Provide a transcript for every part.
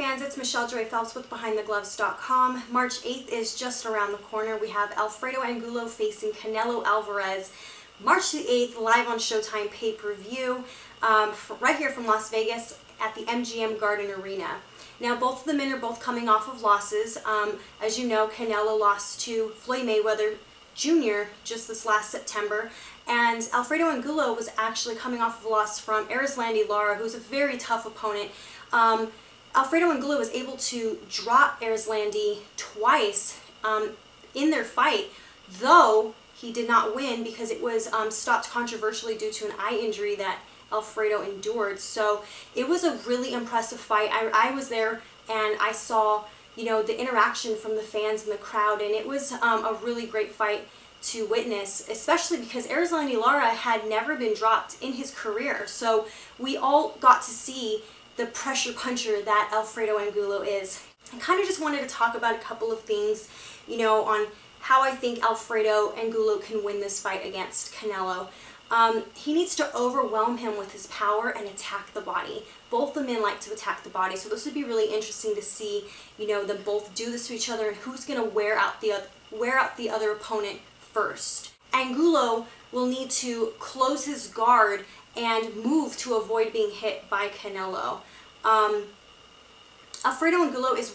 fans, it's Michelle Joy Phelps with BehindTheGloves.com. March 8th is just around the corner. We have Alfredo Angulo facing Canelo Alvarez. March the 8th, live on Showtime pay-per-view, right here from Las Vegas at the MGM Garden Arena. Now, both of the men are both coming off of losses. As you know, Canelo lost to Floyd Mayweather Jr. just this last September, and Alfredo Angulo was actually coming off of a loss from Erislandy Lara, who's a very tough opponent. Alfredo Angulo was able to drop Erislandy twice in their fight, though he did not win because it was stopped controversially due to an eye injury that Alfredo endured. So it was a really impressive fight. I was there and I saw, you know, the interaction from the fans and the crowd, and it was a really great fight to witness, especially because Erislandy Lara had never been dropped in his career. So we all got to see the pressure puncher that Alfredo Angulo is. I kind of just wanted to talk about a couple of things, you know, on how I think Alfredo Angulo can win this fight against Canelo. He needs to overwhelm him with his power and attack the body. Both the men like to attack the body, so this would be really interesting to see, you know, them both do this to each other and who's going to wear out the other opponent first. Angulo will need to close his guard and move to avoid being hit by Canelo. Alfredo Angulo is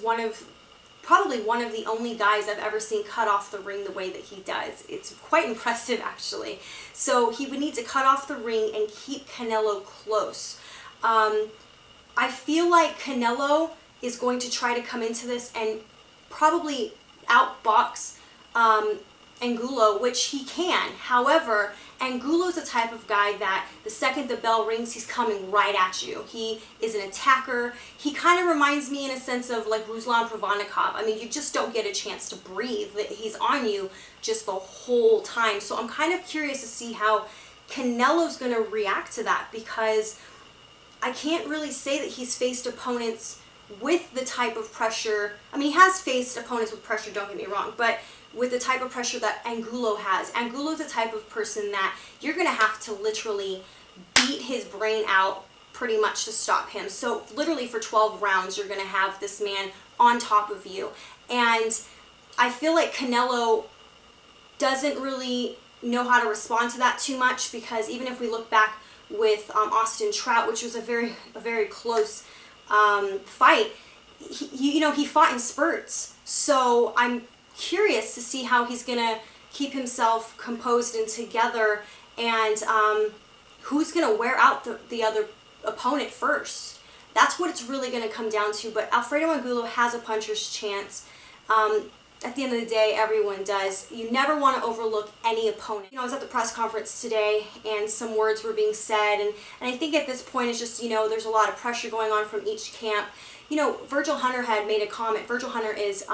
probably one of the only guys I've ever seen cut off the ring the way that he does. It's quite impressive, actually. So he would need to cut off the ring and keep Canelo close. I feel like Canelo is going to try to come into this and probably outbox Angulo, which he can. However, Angulo's the type of guy that the second the bell rings, he's coming right at you. He is an attacker. He kind of reminds me in a sense of like Ruslan Provodnikov. I mean, you just don't get a chance to breathe. He's on you just the whole time. So I'm kind of curious to see how Canelo's going to react to that, because I can't really say that he's faced opponents with the type of pressure. I mean, he has faced opponents with pressure, don't get me wrong, but with the type of pressure that Angulo has. Angulo's the type of person that you're going to have to literally beat his brain out pretty much to stop him. So literally for 12 rounds, you're going to have this man on top of you. And I feel like Canelo doesn't really know how to respond to that too much, because even if we look back with Austin Trout, which was a very close fight, he fought in spurts. So I'm curious to see how he's gonna keep himself composed and together, and who's gonna wear out the other opponent first. That's what it's really gonna come down to. But Alfredo Angulo has a puncher's chance. At the end of the day, everyone does. You never want to overlook any opponent. You know, I was at the press conference today and some words were being said, and I think at this point it's just, you know, there's a lot of pressure going on from each camp. You know, Virgil Hunter had made a comment. Virgil Hunter is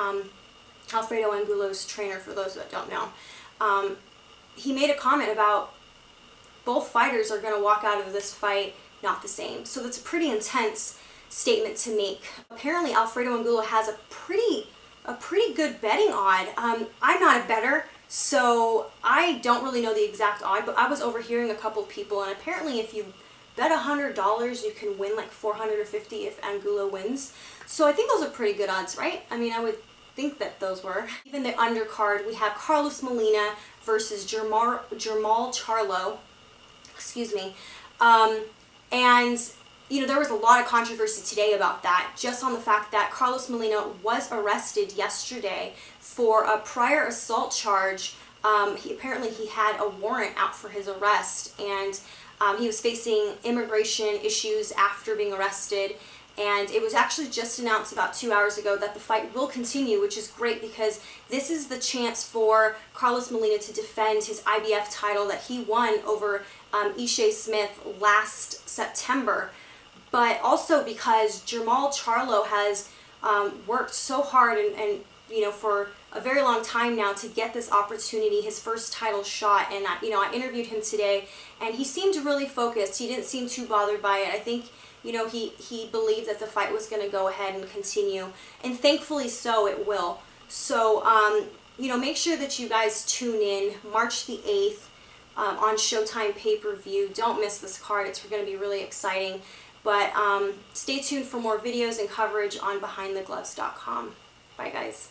Alfredo Angulo's trainer, for those that don't know. He made a comment about both fighters are going to walk out of this fight not the same. So that's a pretty intense statement to make. Apparently Alfredo Angulo has a pretty good betting odd. I'm not a bettor, so I don't really know the exact odd, but I was overhearing a couple of people, and apparently if you bet $100, you can win like $450 if Angulo wins. So I think those are pretty good odds, right? I mean, I would think that those were. Even the undercard, we have Carlos Molina versus Jermall Charlo, excuse me, and you know, there was a lot of controversy today about that, just on the fact that Carlos Molina was arrested yesterday for a prior assault charge. Apparently he had a warrant out for his arrest, and he was facing immigration issues after being arrested. And it was actually just announced about 2 hours ago that the fight will continue, which is great because this is the chance for Carlos Molina to defend his IBF title that he won over Ishe Smith last September. But also because Jermall Charlo has worked so hard and you know, for a very long time now to get this opportunity, his first title shot. And I interviewed him today, and he seemed really focused. He didn't seem too bothered by it. I think, you know, he believed that the fight was going to go ahead and continue, and thankfully so it will. So you know, make sure that you guys tune in March the 8th on Showtime pay-per-view. Don't miss this card. It's going to be really exciting. But stay tuned for more videos and coverage on BehindTheGloves.com. Bye, guys.